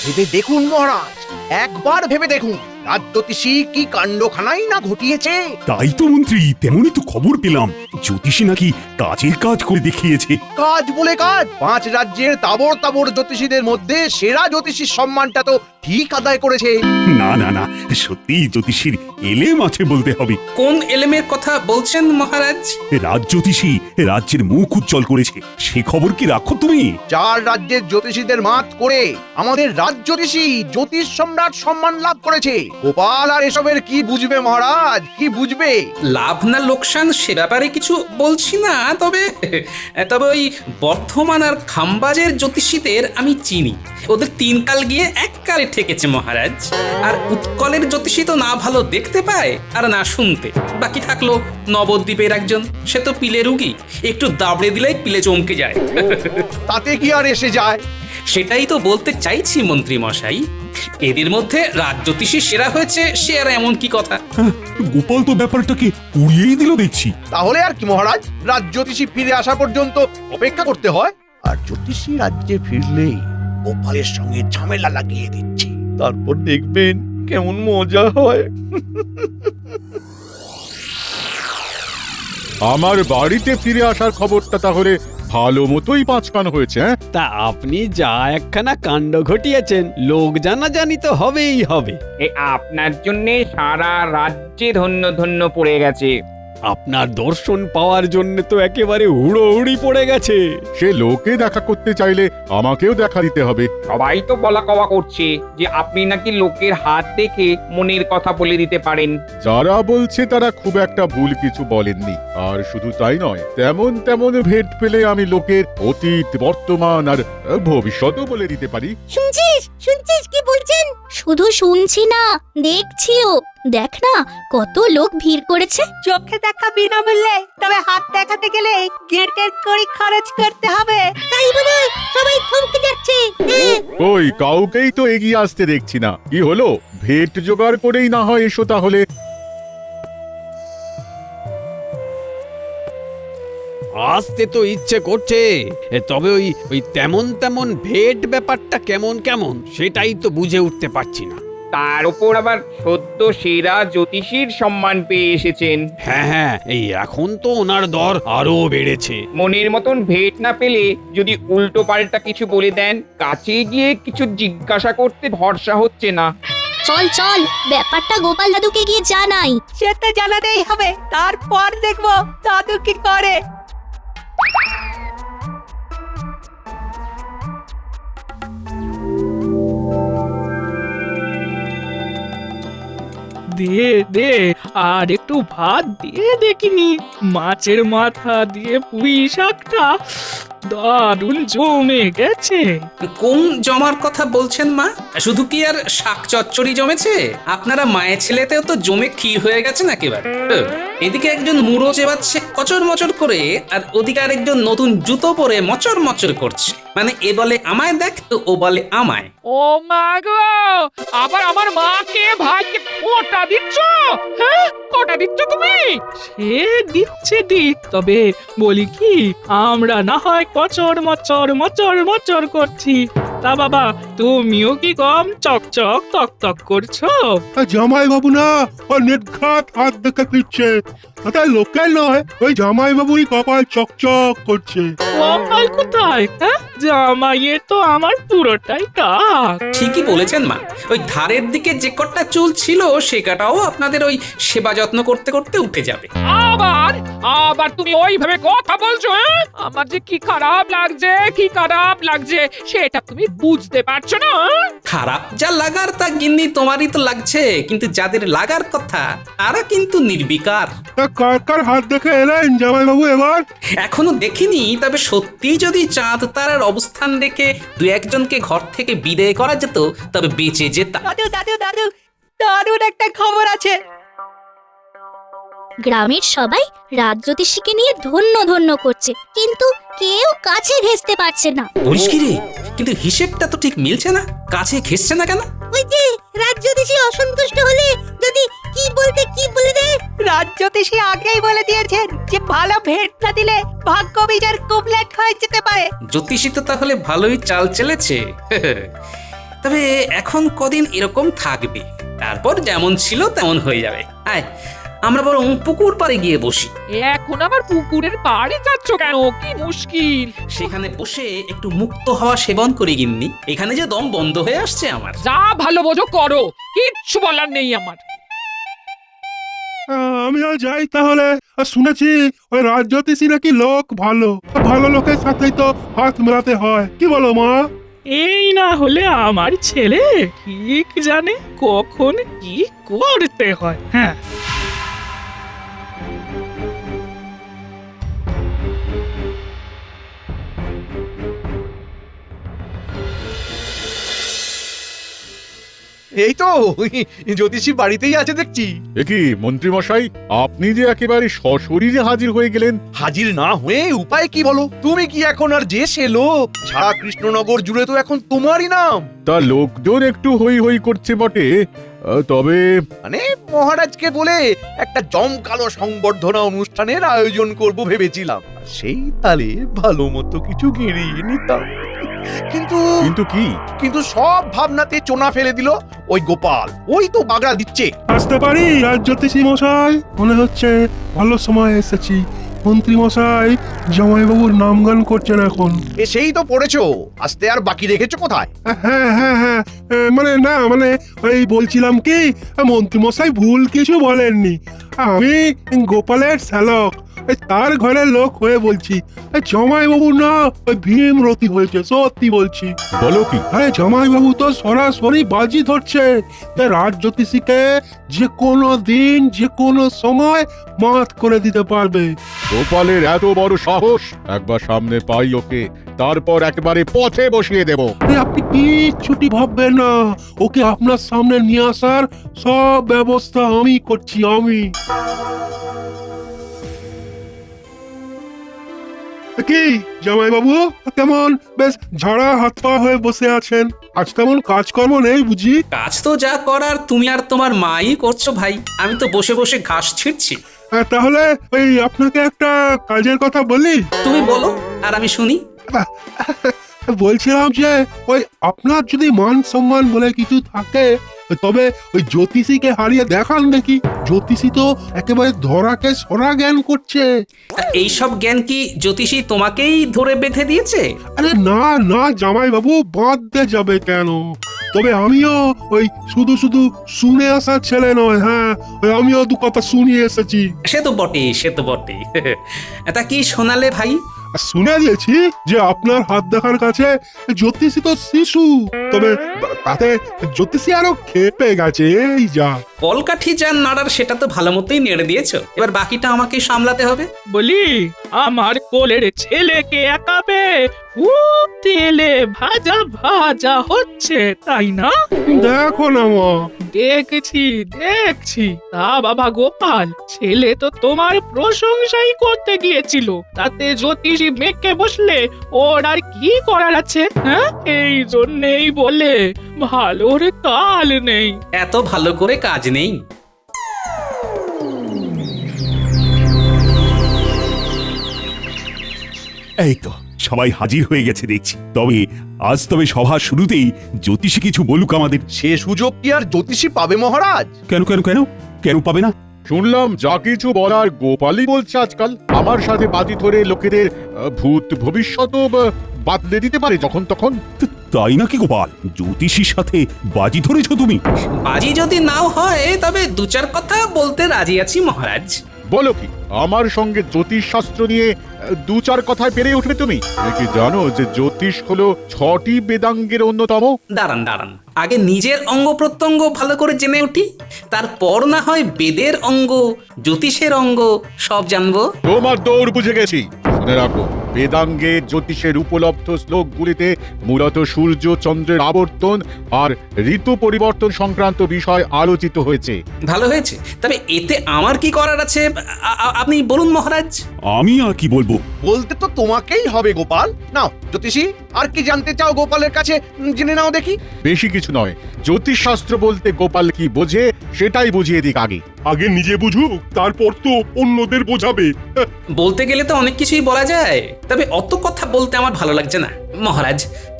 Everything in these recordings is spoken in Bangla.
ভেবে দেখুন মহারাজ, একবার ভেবে দেখুন রাজজ্যোতিষী কি কাণ্ডখানাই না ঘটিয়েছে। তাই তো মন্ত্রী, তেমনই তো খবর পেলাম, জ্যোতিষী নাকি কাজের কাজ করে দেখিয়েছে। কাজ বলে কাজ, 5 রাজ্যের তাবড় তাবড় জ্যোতিষীদের মধ্যে সেরা জ্যোতিষীর সম্মানটা তো ঠিক আদায় করেছে। না না না, সত্যি জ্যোতিষীর এলেম আছে বলতে হবে। কোন এলেমের কথা বলছেন মহারাজ? রাজজ্যোতিষী রাজ্যের মুখ উজ্জ্বল করেছে, সে খবর কি রাখো তুমি? 4 রাজ্যের জ্যোতিষীদের মাত করে আমাদের রাজজ্যোতিষী জ্যোতিষ সম্রাট সম্মান লাভ করেছে। গোপাল আর এসবের কি বুঝবে মহারাজ, কি বুঝবে? লাভ না লোকসান সে ব্যাপারে কিছু বলছি না, তবে তবে ওই বর্ধমান আর খাম্বাজের জ্যোতিষীদের আমি চিনি। ওদের 3 কাল গিয়ে 1 কালে ঠেকেছে মহারাজ। আর উৎকলের জ্যোতিষী তো না ভালো দেখতে পায় আর না শুনতে। বাকি থাকলো নবদ্বীপের একজন, সে তো পিলে রুগী, একটু দাবড়ে দিলেই পিলে চমকে যায়। তাতে কি আর এসে যায়? সেটাই তো বলতে চাইছি মন্ত্রী মশাই, এদের মধ্যে রাজজ্যোতিষী সেরা হয়েছে সে আর এমন কি কথা? গোপাল তো ব্যাপারটাকে উড়িয়েই দিল দেখছি। তাহলে আর কি মহারাজ, রাজজ্যোতিষী ফিরে আসা পর্যন্ত অপেক্ষা করতে হয়। আর জ্যোতিষী রাজ্যে ফিরলেই গোপালের সঙ্গে ঝামেলা লাগিয়ে দিচ্ছি, তারপর দেখবেন কেমন মজা হয়। আমার বাড়িতে ফিরে আসার খবরটা তাহলে ভালো মতোই পাঁচকান হয়েছে, হ্যাঁ? তা আপনি যা একখানা কাণ্ড ঘটিয়েছেন, লোক জানাজানি তো হবেই হবে। আপনার জন্যে সারা রাজ্যে ধন্য ধন্য পড়ে গেছে। আপনার দর্শন পাওয়ার জন্য তো একেবারে হুড়োহুড়ি পড়ে গেছে। সে লোকে দেখা করতে চাইলে আমাকেও দেখা দিতে হবে। সবাই তো বলা কওয়া করছে যে আপনি নাকি লোকের হাত দেখে মনের কথা বলে দিতে পারেন। যারা বলছে তারা খুব একটা ভুল কিছু বলেননি। আর শুধু তাই নয়, তেমন তেমন ভেট পেলে আমি লোকের অতীত, বর্তমান আর ভবিষ্যতও বলে দিতে পারি। শুনছিস শুনছিস কি বলছেন? শুধু শুনছি না, দেখছিও। দেখ না কত লোক ভিড় করেছে। চোখে দেখা বিনামূল্যে, তবে হাত দেখাতে গেলে গেটের কড়ি খরচ করতে হবে। তাই বলে সবাই থমকে যাচ্ছে। ওই কাউকেই তো এগিয়ে আসতে দেখছি না। কি হলো, ভেট জোগাড় করেই না হয় এসো তাহলে। আসতে তো ইচ্ছে করছে, তবে ওই তেমন তেমন ভেট ব্যাপারটা কেমন কেমন সেটাই তো বুঝে উঠতে পারছি না। তার উপর আবার সদ্য সেরা জ্যোতিষীর সম্মান পেয়ে এসেছেন। হ্যাঁ হ্যাঁ, এই এখন তো ওনার দর আরো বেড়েছে। মনের মতন ভেট না পেলে যদি উল্টো পাল্টা কিছু বলে দেন, কাছে গিয়ে কিছু জিজ্ঞাসা করতে ভরসা হচ্ছে না। চল চল, ব্যাপারটা গোপাল দাদুকে গিয়ে জানাই। সে তো জানাতেই হবে, তারপর দেখবো দাদু কি করে। দে দে, আর একটু ভাত দিয়ে দেখিনি। মাছের মাথা দিয়ে পুঁই শাকটা দারুণ জমে গেছে। কোন জমার কথা বলছেন মা? শুধু কি আর শাক চচ্চড়ি জমেছে? আপনারা মায়ের ছেলেতেও তো জমে ক্ষীর হয়ে গেছেন একেবারে। এদিকে একজন মুড়ো চেবাচ্ছে কচর মচর করে, আর ওদিকে আরেকজন নতুন জুতো পরে মচর মচর করছে। মানে এ বলে আমায় দেখ, তো ও বলে আমায়। ও মা গো, আবার আমার মাকে ভাইকে কোটা দিচ্ছ? হ্যাঁ, কোটা দিচ্ছ তুমি? সে দিচ্ছে দিক, তবে বলি কি, আমরা না হয় কচর মচর মচর মচর করছি, তা বাবা তুমিও কি কম চকচক তক তক করছো? জামাই বাবু না ওর নির্ঘাত হাত দেখে ফিরছে, তাতে লোকের নয়, ওই জামাই বাবুই কপাল চকচক করছে। কপাল কোথায়? হ্যাঁ, জামাইয়ের তো আমার পুরোটাই টাক। ঠিকই বলেছেন মা, ওই ধারের দিকে যে কটা চুল ছিল সে কটাও আপনাদের ওই সেবা যত্ন করতে করতে উঠে যাবে। আবার আবার তুমি ওইভাবে কথা বলছো? হ্যাঁ, আমার যে কি খারাপ লাগছে, কি খারাপ লাগছে সেটা তুমি বুঝতে পারছো না? খারাপ যা লাগার তা গিন্নি তোমারই তো লাগছে, কিন্তু যাদের লাগার কথা তারা কিন্তু নির্বিকার। কার কার হাত দেখে এলেন জামাই বাবু এবার? এখনো দেখিনি, তবে সত্যি যদি চাঁদ তারার অবস্থান রেখে 2-1জনকে ঘর থেকে বিদায় করা যেত তবে বেঁচে যেতাম। দাদু দাদু দাদু, দারুণ একটা খবর আছে। গ্রামের সবাই রাজজ্যোতিষীকে নিয়ে ধন্য ধন্য করছে, কিন্তু কেউ কাছে ঘেঁষতে পারছে না। বলিস কি রে, কিন্তু হিসেবটা তো ঠিক মিলছে না, কাছে ঘেসছে না কেন? ওই যে রাজজ্যোতিষী অসন্তুষ্ট হলে যদি কি বলতে কি বলে দেয়। রাজজ্যোতিষী আগেই বলে দিয়েছেন যে ভালো ভেট না দিলে ভাগ্য বিজার কুবলেট হয়ে যেতে পারে। জ্যোতিষী তো তাহলে ভালোই চাল চেলেছে। তবে এখন কদিন এরকম থাকবে, তারপর যেমন ছিল তেমন হয়ে যাবে। আয় আমরা বরং পুকুর পাড়ে গিয়ে বসি। এখন আবার পুকুরের পাড়ে যাচ্ছ কেন? কি মুশকিল। সেখানে বসে একটু মুক্ত হাওয়া সেবন করি গিন্নি, এখানে যে দম বন্ধ হয়ে আসছে আমার। যা ভালো বোঝো করো, কিচ্ছু বলার নেই আমার। আমিও যাই তাহলে। শুনেছি ওই রাজ্যতীশী নাকি লোক ভালো, ভালো লোকের সাথেই তো হাত মেলাতে হয়, কি বলো মা? এই না হলে আমার ছেলে ঠিক জানে কখন কি করতে হয়। হ্যাঁ, এই তো জ্যোতিষী বাড়িতেই আছে দেখছি। এ কি মন্ত্রী মশাই, আপনি যে একেবারে সশরীরে হাজির হয়ে গেলেন। হাজির না হয়ে উপায় কি বলো? তুমি কি এখন আর যে সে লোক? সারা কৃষ্ণনগর জুড়ে তো এখন তোমারই নাম। তা লোকজন একটু হই হই করছে বটে, তবে মানে মহারাজকে বলে একটা জমকালো সংবর্ধনা অনুষ্ঠানের আয়োজন করব ভেবেছিলাম, সেই তালে ভালো মতো কিছু গেড়িয়ে নিতাম। কিন্তু কিন্তু কি? কিন্তু সব ভাবনাতে চোনা ফেলে দিল ওই গোপাল। ওই তো বাগড়া দিচ্ছে। আসতে পারি রাজ্যতীশী মশাই? মনে হচ্ছে ভালো সময় এসেছি। মন্ত্রী মশাই জামাইবাবুর নামগান করছেন এখন। এসেই তো পড়েছো, আসতে আর বাকি রেখেছো কোথায়? হ্যাঁ হ্যাঁ হ্যাঁ, মানে না মানে ওই বলছিলাম কি, মন্ত্রী মশাই ভুল কিছু বলেননি। আমি গোপালের শ্যালক, তার ঘরের লোক হয়ে বলছি। জামাইবাবু না ওই ভীমরতি হয়েছে, সত্যি বলছি। বলো কি? আরে জামাইবাবু তো সরাসরি বাজি ধরছে রাজ্যতীশীকে যে কোনো দিন যে কোনো সময় মাত করে দিতে পারবে। গোপালের এত বড় সাহস! একবার সামনে পাই ওকে, তারপর একবারে পথে বসিয়ে দেব। আপনি কি ছুটি ভাববেন না, ওকে আপনার সামনে নিয়ে আসার সব ব্যবস্থা আমি করছি, আমি। কি জামাইবাবু কেমন বেশ ঝাড়া হাত পা হয়ে বসে আছেন? আজ তেমন কাজকর্ম নেই বুঝি? কাজ তো যা করার তুমি আর তোমার মাই করছো ভাই, আমি তো বসে বসে ঘাস ছিঁড়ছি। তাহলে ওই আপনাকে একটা কাজের কথা বলি। তুমি বলো আর আমি শুনি। বলছিলাম যে ওই আপনার যদি মান সম্মান বলে কিছু থাকে, তবে ওই জ্যোতিষীকে হারিয়ে দেখান দেখি। জ্যোতিষী তো একেবারে ধরাকে সরা জ্ঞান করছে। এইসব জ্ঞান কি জ্যোতিষী তোমাকেই ধরে বেঁধে দিয়েছে? আরে না না জামাইবাবু, বাঁধতে যাবে কেন? তবে আমিও ওই শুধু শুধু শুনে আসার ছেলে নয়। হ্যাঁ, ওই আমিও দু কথা শুনিয়ে এসেছি। সে তো বটেই, সে তো বটেই। তা কি শোনালে ভাই? শুনে দিয়েছি যে আপনার হাত দেখার কাছে জ্যোতিষী তো শিশু, তবে তাতে জ্যোতিষী আরো খেপে গেছে। এই যা কলকাঠি যার নাড়ার সেটা তো ভালো মতোই নেড়ে দিয়েছো, এবার বাকিটা আমাকে সামলাতে হবে। বলি আমার কোলের ছেলেকে একাবে খুব তেলে ভাজা ভাজা হচ্ছে, তাই না? দেখো না মা। দেখছি দেখছি। তা বাবা গোপাল, ছেলে তো তোমার প্রশংসাই করতে গিয়েছিল, তাতে জ্যোতিষী মেঘকে বসলে ওর আর কি করার আছে? হ্যাঁ, এই জন্যেই বলে ভালোর কাল নেই। এত ভালো করে কাজ নেই। এই তো সবাই হাজির হয়ে গেছে দেখছি। তবে সভা শুরুতেই জ্যোতিষী কিছু বলুক আমাদের। সে সুযোগ কি আর জ্যোতিষী পাবে মহারাজ? কেন কেন কেন কেন পাবে না? শুনলাম যা কিছু বলার গোপালই বলছে আজকাল। আমার সাথে বাজি ধরে লোকেদের ভূত ভবিষ্যৎ বাতলে দিতে পারে যখন তখন। তাই নাকি গোপাল? জ্যোতিষীর সাথে বাজি ধরেছো তুমি? বাজি যদি নাও হয় তবে দু চার কথা বলতে রাজি আছি মহারাজ। বলো কি, আমার সঙ্গে জ্যোতিষ শাস্ত্র নিয়ে দু চার কথায় পেরে উঠবে তুমি? তুমি কি জানো যে জ্যোতিষ হলো 6টি বেদাঙ্গের অন্যতম? দাঁড়ান দাঁড়ান, আগে নিজের অঙ্গ প্রত্যঙ্গ ভালো করে জেনে উঠি, তারপর না হয় বেদের অঙ্গ জ্যোতিষের অঙ্গ সব জানবো। তোমার দৌড় বুঝে গেছি। শুনে রাখো, বেদাঙ্গে জ্যোতিষের উপলব্ধ শ্লোকগুলিতে মূলত সূর্য চন্দ্রের আবর্তন আর ঋতু পরিবর্তন সংক্রান্ত বিষয় আলোচিত হয়েছে। ভালো হয়েছে, তবে এতে আমার কি করার আছে আপনি বলুন মহারাজ। আমি আর কি বলবো? বলতে তো তোমাকেই হবে গোপাল। নাও জ্যোতিষী, আর কি জানতে চাও গোপালের কাছে জেনে নাও দেখি। বেশি কিছু নয়, জ্যোতিষ শাস্ত্র বলতে গোপাল কি বোঝে সেটাই বুঝিয়ে দিক আগে। আগে নিজে বুঝুক, তারপর তো অন্যদের বোঝাবে। বলতে গেলে তো অনেক কিছুই বলা যায়, তবে অত কথা বলতে আমার ভালো লাগছে না মহারাজ।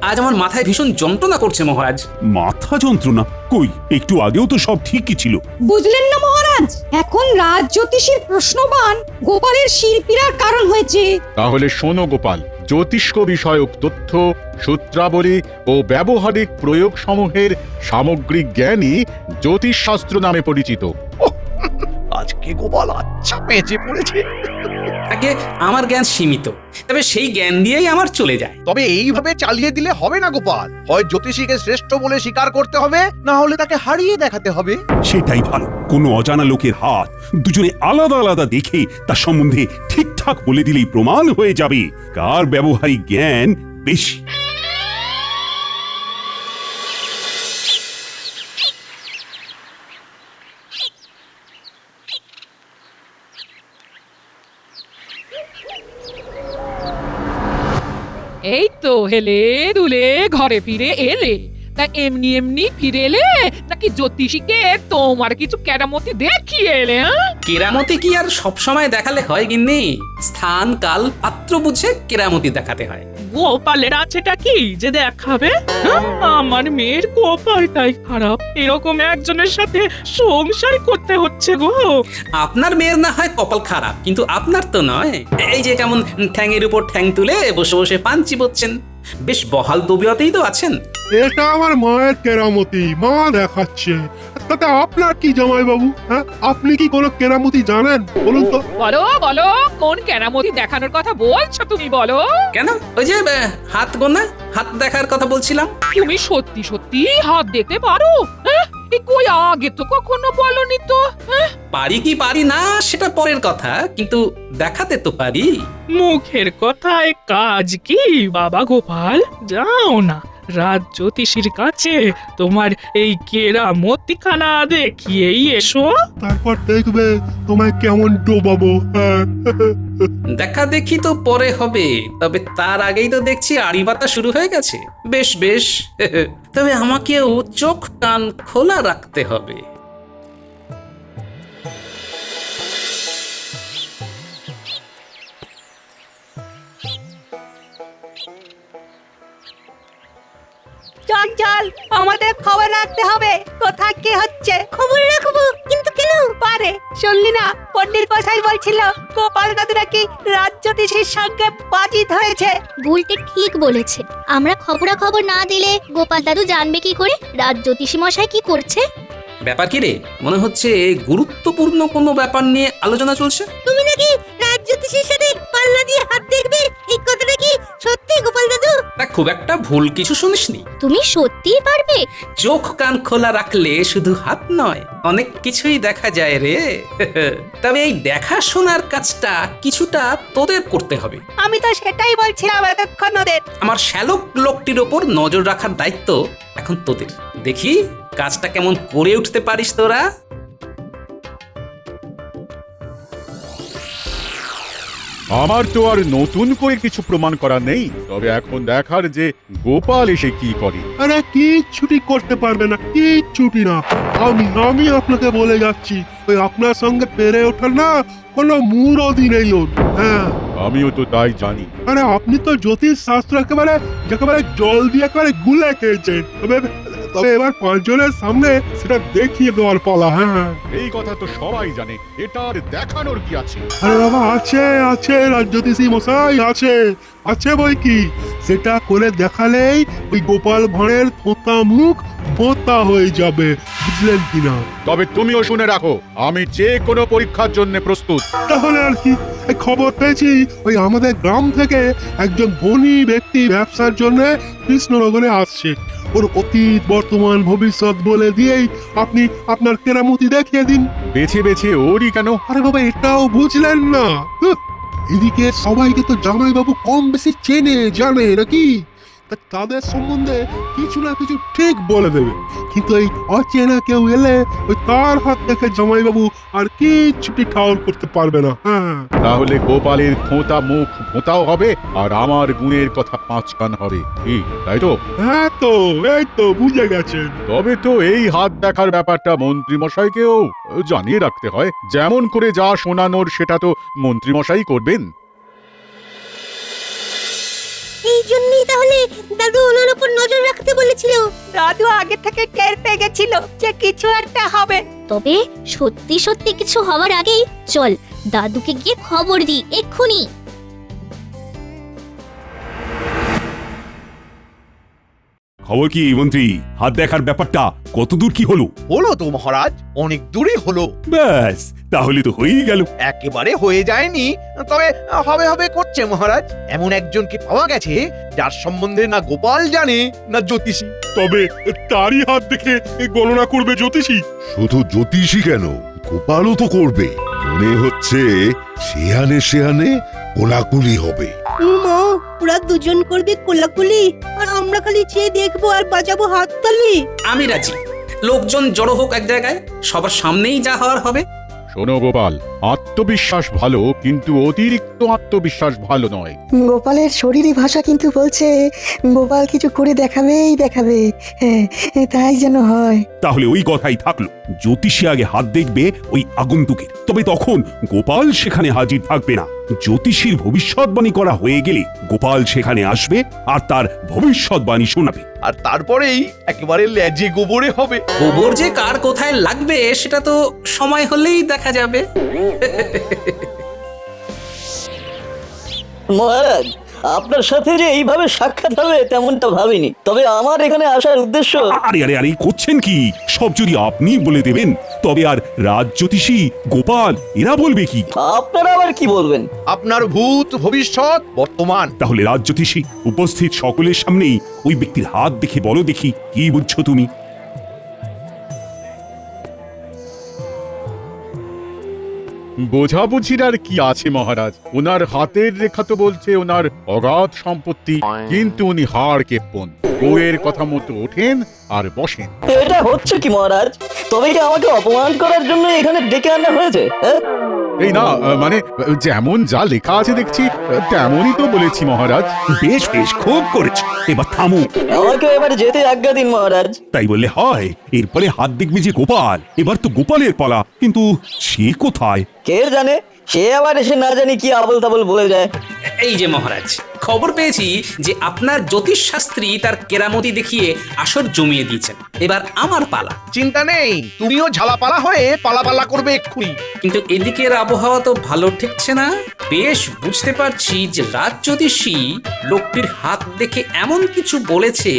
আজ আমার মাথায় ভীষণ যন্ত্রণা করছে মহারাজ। মাথা যন্ত্রণা? কই, একটু আগেও তো সব ঠিকই ছিল। বুঝলেন না মহারাজ, এখন রাজ জ্যোতিষীর প্রশ্নবান গোপালের শিল্পীরার কারণ হয়েছে। তাহলে শোনো গোপাল, জ্যোতিষ্ক বিষয়ক তথ্য, সূত্রাবলী ও ব্যবহারিক প্রয়োগ সমূহের সামগ্রিক জ্ঞানই জ্যোতিষশাস্ত্র নামে পরিচিত। আজকে গোপাল আচ্ছা পেঁচে পড়েছে। আগে আমার জ্ঞান সীমিত, তবে সেই জ্ঞান দিয়েই আমার চলে যায়। তবে এইভাবে চালিয়ে দিলে হবে না গোপাল, হয় জ্যোতিষীকে শ্রেষ্ঠ বলে স্বীকার করতে হবে, না হলে তাকে হারিয়ে দেখাতে হবে। সেটাই ভালো। কোনো অজানা লোকের হাত দুজনে আলাদা আলাদা দেখে তার সম্বন্ধে ঠিকঠাক বলে দিলেই প্রমাণ হয়ে যাবে কার ব্যবহারিক জ্ঞান বেশি। এই তো হেলে দুলে ঘরে ফিরে এলে, তা এমনি এমনি ফিরে এলে নাকি জ্যোতিষীকে তোমার কিছু কেরামতি দেখিয়ে এলে? কেরামতি কি আর সব সময় দেখালে হয় গিন্নি? স্থান কাল পাত্র বুঝে কেরামতি দেখাতে হয়। গোপালের আছেটা কি যে দেখাবে? আমার মেয়ের কপালটাই খারাপ, এরকম একজনের সাথে সংসার করতে হচ্ছে গো। আপনার মেয়ের না হয় কপাল খারাপ, কিন্তু আপনার তো নয়। এই যে কেমন ঠ্যাংয়ের উপর ঠ্যাং তুলে বসে বসে পান চিবোচ্ছেন, বেশ বহাল তবিয়তেই তো আছেন। এটা আমার মায়ের কেরামতি, মা দেখাচ্ছে। তাতে আপনার কি জামাই বাবু? হ্যাঁ, আপনি কি কোনো কেরামতি জানেন বলুন তো? বলো বলো, কোন কেরামতি দেখানোর কথা বলছো তুমি, বলো। কেন, ওই যে হাত গোনা, হাত দেখার কথা বলছিলাম। তুমি সত্যি সত্যি হাত দেখতে পারো? কই আগে তো কখনো বলনি তো। পারি কি পারি না সেটা পরের কথা, কিন্তু দেখাতে তো পারি। মুখের কথায় কাজ কি বাবা গোপাল? যাও না রাজ জ্যোতিষীর কাছে, তোমার এই কেরামতিখানা দেখিয়েই এসো। তারপর দেখবে তোমায় কেমন ডোবাবো। হ্যাঁ। দেখা দেখি তো পরে হবে, তবে তার আগেই তো দেখছি আড়ি পাতা শুরু হয়ে গেছে। বেশ বেশ, তবে আমাকেও চোখ কান খোলা রাখতে হবে। চল চল, আমাদের খবর রাখতে হবে কোথায় কি হচ্ছে। খবর রাখবো, কিন্তু কেন? পারে শুনলি না, পণ্ডিত মশাই বলছিল গোপাল দাদু নাকি রাজ জ্যোতিষীর সঙ্গে বাজি ধরেছে। বুলটে ঠিক বলেছে। আমরা খবরাখবর না দিলে গোপাল দাদু জানবে কি করে রাজ জ্যোতিষী মশাই কি করছে? ব্যাপার কি রে? মনে হচ্ছে গুরুত্বপূর্ণ কোনো ব্যাপার নিয়ে আলোচনা চলছে। তুমি নাকি রাজ জ্যোতিষীর সাথে পাল্লা দিয়ে হাত দেখবে, এই কথাটা কি সত্যি গোপাল দাদু? তা খুব একটা ভুল কিছু শুনিসনি। তুমি সত্যিই পারবে? চোখ কান খোলা রাখলে শুধু হাত নয়, অনেক কিছুই দেখা যায় রে। তবে এই দেখাশোনার কাজটা কিছুটা তোদের করতে হবে। আমি তো সেটাই বলছিলাম এতক্ষণ ওদের। আমার শ্যালক লোকটির ওপর নজর রাখার দায়িত্ব এখন তোদের। দেখি কাজটা কেমন করে উঠতে পারিস তোরা। আমার তো আর নতুন করে কিছু প্রমাণ করা নেই, তবে এখন দেখার যে গোপাল এসে কি করে। আরে কিচ্ছুটি করতে পারবে না, কিচ্ছুটি না। আমি আপনাকে বলে যাচ্ছি, ওই আপনার সঙ্গে পেরে ওঠার না কোনো মুরদি নেই ওর। হ্যাঁ, আমিও তো তাই জানি। আরে আপনি তো জ্যোতিষ শাস্ত্র একেবারে জল দিয়ে একেবারে গুলে খেয়েছেন। তবে এবার পাঁচজনের সামনে সেটা দেখিয়ে দেওয়ার পালা। হ্যাঁ, এই কথা তো সবাই জানে, এটা আর দেখানোর কি আছে? আরে বাবা, আছে রাজ জ্যোতিষী মশাই, আছে বই কি। সেটা করে দেখালেই ওই গোপাল ভাঁড়ের থোঁতা মুখ বোতা হয়ে যাবে, বুঝলেন কিনা? তবে তুমিও শুনে রাখো, আমি যে কোনো পরীক্ষার জন্য প্রস্তুত। তাহলে আর কি, এই খবর পেয়েছি ওই আমাদের গ্রাম থেকে একজন ধনী ব্যক্তি ব্যবসার জন্য কৃষ্ণনগরে আসছে। ওর অতীত বর্তমান ভবিষ্যৎ বলে দিয়েই আপনি আপনার কেরামতি দেখিয়ে দিন। বেছে বেছে ওরই কেন? আরে বাবা, এটাও বুঝলেন না? এদিকে সবাইকে তো জামাইবাবু কম বেশি চেনে জানে নাকি। তা তাদের সম্বন্ধে কিছু না কিছু ঠিক বলে দেবে, কিন্তু এই অচেনা কেউ এলে ওই তার হাত দেখে জামাইবাবু আর কিচ্ছুটি ঠাউর করতে পারবে না। হ্যাঁ, তাহলে গোপালের খোঁতা মুখ ভোঁতাও হবে আর আমার গুণের কথা 5 কান হবে, কি তাই তো? হ্যাঁ তো এই তো বুঝে গেছেন। তবে তো এই হাত দেখার ব্যাপারটা মন্ত্রী মশাইকেও জানিয়ে রাখতে হয়। যেমন করে যা শোনানোর সেটা তো মন্ত্রী মশাই করবেন। এই জন্যই তাহলে দাদু ওনার উপর নজর রাখতে বলেছিল। দাদু আগে থেকে টের পেয়ে গেছিল যে কিছু একটা হবে। তবে সত্যি সত্যি কিছু হওয়ার আগেই চল দাদুকে গিয়ে খবর দিই এক্ষুনি। খবর কি মন্ত্রী? হাত দেখার ব্যাপারটা কতদূর কি হলো? হলো তো মহারাজ, অনেক দূরই হলো। ব্যাস, তাহলে তো হয়েই গেল। একেবারে হয়ে যায়নি, তবে হবে হবে করছে মহারাজ। এমন একজনকে পাওয়া গেছে যার সম্বন্ধে না গোপাল জানে না জ্যোতিষী। তবে তারই হাত দেখে গণনা করবে জ্যোতিষী। শুধু জ্যোতিষী কেন, গোপালও তো করবে। মনে হচ্ছে সেহানে সেহানে কোলাকুলি হবে। মা, ওরা দুজন করবে কোলাকুলি আর আমরা খালি চেয়ে দেখবো আর বাজাবো হাততালি। আমি রাজি। লোকজন জড়ো হোক এক জায়গায়, সবার সামনেই যা হওয়ার হবে। শোনো গোপাল, আত্মবিশ্বাস ভালো, কিন্তু অতিরিক্ত আত্মবিশ্বাস ভালো নয়। গোপালের শরীরী ভাষা কিন্তু বলছে গোপাল কিছু করে দেখাবেই দেখাবে। হ্যাঁ, তাই যেন হয়। তাহলে ওই কথাই থাকলো, জ্যোতিষী আগে হাত দেখবে ওই আগন্তুকের, তবে তখন গোপাল সেখানে হাজির থাকবে না। জ্যোতিষীর ভবিষ্যৎবাণী করা হয়ে গেলে গোপাল সেখানে আসবে আর তার ভবিষ্যৎবাণী শোনাবে। আর তারপরেই একেবারে লেজে গোবরে হবে। গোবর যে কার কোথায় লাগবে সেটা তো সময় হলেই দেখা যাবে। মহারাজ, আপনার সাথে যে এইভাবে সাক্ষাৎ হবে তেমনটা ভাবিনি। তবে আমার এখানে আসার উদ্দেশ্য। আরে আরে আরে করছেন কি? সব যদি আপনি বলে দেবেন, তবে আর রাজ জ্যোতিষী গোপাল এরা বলবে কি? আপনারা আবার কি বলবেন? আপনার ভূত, ভবিষ্যৎ, বর্তমান। তাহলে রাজ জ্যোতিষী উপস্থিত সকলের সামনেই ওই ব্যক্তির হাত দেখে বলো দেখি, কি বুঝছো তুমি? বোঝাবুঝির আর কি আছে মহারাজ? ওনার হাতের রেখা তো বলছে ওনার অগাধ সম্পত্তি, কিন্তু উনি হাড় কেপ্পন, বউয়ের কথা মতো ওঠেন আর বসেন। এটা হচ্ছে কি মহারাজ? তবে কি আমাকে অপমান করার জন্য এখানে ডেকে আনা হয়েছে? এই না, মানে যেমন যা লেখা আছে দেখছি তেমনই তো বলেছি মহারাজ। বেশ বেশ, খুব করেছো, এবার থামো। আমাকে এবার যেতে আজ্ঞা দিন মহারাজ। তাই বললে হয়? এরপরে হাত দেখবে যে গোপাল, এবার তো গোপালের পালা, কিন্তু সে কোথায়? কে জানে, সে আবার এসে না জানি কি আবল তাবল বলে যায়। এই যে মহারাজ, খবর পেয়েছি যে আপনার জ্যোতিষ শাস্ত্রী তার কেরামতি দেখিয়ে আসর জমিয়ে দিয়েছেন। এবার আমার পালা। চিন্তা নেই, তুমিও ঝালাপালা হয়ে পালাপালা করবে এক্ষুনি। কিন্তু এদিকের আবহাওয়া তো ভালো ঠেকছে না। বেশ বুঝতে পারছি যে রাজ জ্যোতিষী লোকটির হাত দেখে এমন কিছু বলেছে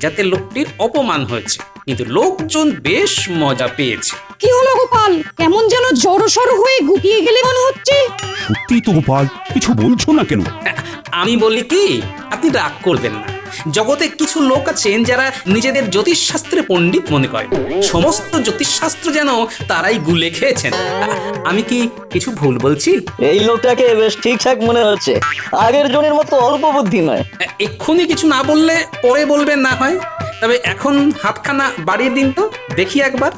যাতে লোকটির অপমান হয়েছে, কিন্তু লোকজন বেশ মজা পেয়েছে। কি হলো গোপাল? কেমন যেন জড়সড় হয়ে গুটিয়ে গেলে মনে হচ্ছে। সত্যি তো গোপাল, কিছু বলছো না কেন? আমি বলি কি, আপনি রাগ করবেন না। জগতে কিছু লোক আছেন যারা নিজেদের জ্যোতিষশাস্ত্রে পণ্ডিত মনে করেন। সমস্ত জ্যোতিষশাস্ত্র যেন তারাই গুলে খেয়েছেন। আমি কি কিছু ভুল বলছি? এই লোকটাকে বেশ ঠিকঠাক মনে হচ্ছে, আগের জনের মতো অল্প বুদ্ধি নয়। এক্ষুনি কিছু না বললে পরে বলবেন না হয়। তবে এখন হাতখানা বাড়িয়ে দিন তো দেখি একবার।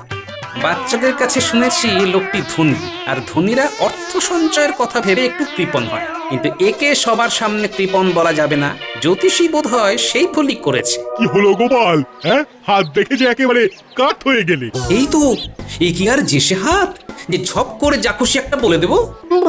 বাচ্চাদের কাছে শুনেছি লোকটি ধনী, আর ধনীরা অর্থ সঞ্চয়ের কথা ভেবে একটু কৃপণ হয়, কিন্তু একে সবার সামনে কৃপণ বলা যাবে না। জ্যোতিষী বোধ হয় সেই ভুলই করেছে। কি হলো গোপাল? হ্যাঁ, হাত দেখে যে একেবারে কাঠ হয়ে গেলে। এই তো, এ কি আর জেসে হাত যে ঝপ করে যা খুশি একটা বলে দেবো?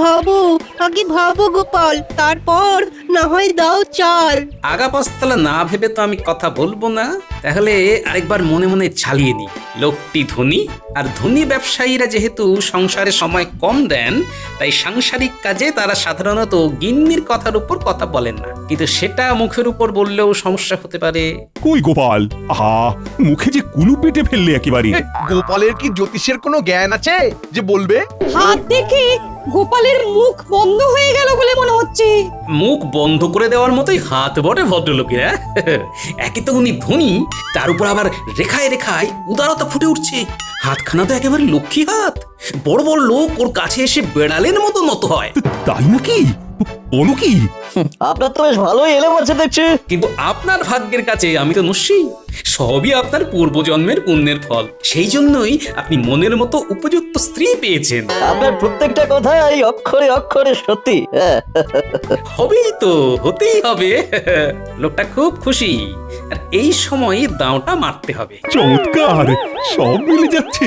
ভাবো, আগে ভাবো গোপাল, তারপর না হয় দাও চাল। আগা পাঁচতলা না ভেবে তো আমি কথা বলবো না। তাহলে আরেকবার মনে মনে ঝালিয়ে দিই। লোকটি ধনী, আর ধনী ব্যবসায়ীরা যেহেতু সংসারে সময় কম দেন, তাই সাংসারিক কাজে তারা সাধারণত গিন্নির কথার উপর কথা বলেন না, কিন্তু সেটা মুখের উপর বললেও সমস্যা হতে পারে। কই গোপাল, আহা, মুখে যে কুলু পেটে ফেললে একেবারে। গোপালের কি জ্যোতিষের কোনো জ্ঞান আছে যে বলবে? হাত দেখে গোপালের মুখ বন্ধ হয়ে গেল বলে মনে হচ্ছে। মুখ বন্ধ করে দেওয়ার মতোই হাত বটে ভদ্রলোকেরা। একে তো উনি ধনী, তার উপর আবার রেখায় রেখায় উদারতা ফুটে উঠছে। হাতখানা তো একেবারে লক্ষ্মী হাত। বড় বড় লোক ওর কাছে এসে বেড়ালের মতো নত হয়। তাই নাকি? বলো কি? আপনার তো বেশ ভালোই এলে বলছে দেখছি। কিন্তু আপনার ভাগ্যের কাছে আমি তো নস্যি। সবই আপনার পূর্বজন্মের পুণ্যের ফল। সেই জন্যই আপনি মনের মতো উপযুক্ত স্ত্রী পেয়েছেন। আপনার প্রত্যেকটা কথা এই অক্ষরে অক্ষরে সত্যি। হবেই তো, হতেই হবে। লোকটা খুব খুশি, আর এই সময় দাঁওটা মারতে হবে। চমৎকার, সব মিলে যাচ্ছে।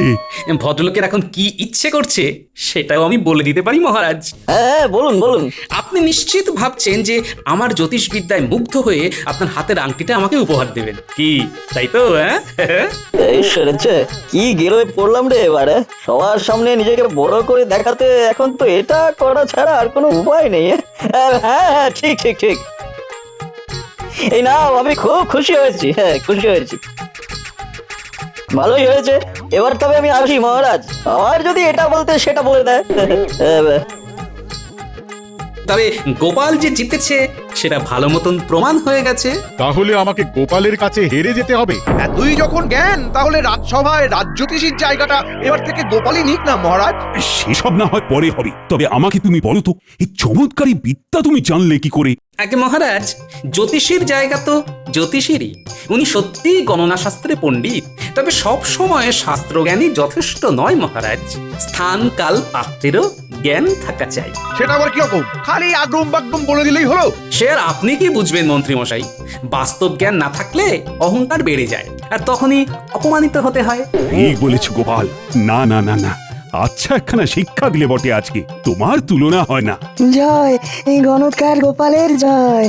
ভদ্রলোকের এখন কি ইচ্ছে করছে সেটাও আমি বলে দিতে পারি মহারাজ। হ্যাঁ বলুন বলুন। আপনি নিশ্চিত ভাবছেন যে আমার জ্যোতিষবিদ্যায় মুগ্ধ হয়ে আপনার হাতের আংটিটা আমাকে উপহার দেবেন, কি তাই তো? হ্যাঁ এই সেরেছে কি গেরোয় পড়লাম রে এবারে। সবার সামনে নিজেকে বড় করে দেখাতে এখন তো এটা করা ছাড়া আর কোনো উপায় নেই। হ্যাঁ হ্যাঁ ঠিক ঠিক ঠিক। এই নাও, আমি খুব খুশি হয়েছি। হ্যাঁ খুশি হয়েছি, ভালোই হয়েছে। এবার তবে আমি আসি মহারাজ, আমার যদি এটা বলতে সেটা বলে দেয়। তবে গোপাল যে জিতেছে সেটা ভালো মতন প্রমাণ হয়ে গেছে। তাহলে আমাকে গোপালের কাছে হেরে যেতে হবে? এতই যখন জ্ঞান, তাহলে রাজসভায় রাজ্যতীষীর জায়গাটা এবার থেকে গোপালই নিক না মহারাজ। সেসব না হয় পরে হবে, তবে আমাকে তুমি বলো তো, এই চমৎকারী বিদ্যা তুমি জানলে কি করে? আগে মহারাজ, জ্যোতিষীর জায়গা তো জ্যোতিষীরই। উনি সত্যিই গণনা শাস্ত্রে পণ্ডিত, তবে সব সময় শাস্ত্রজ্ঞানী যথেষ্ট নয় মহারাজ। স্থান কাল পাত্রেরও জ্ঞান থাকা চাই। সেটা আবার কিরকম? খালি আগ্রুম বাগ্রুম বলে দিলেই হলো? সে আর আপনি কি বুঝবেন মন্ত্রী মশাই? বাস্তব জ্ঞান না থাকলে অহংকার বেড়ে যায়, আর তখনই অপমানিত হতে হয়। এই বলেছ গোপাল। না না না না, আচ্ছা একখানা শিক্ষা দিলে বটে আজকে, তোমার তুলনা হয় না। জয়, এই গণৎকার গোপালের জয়।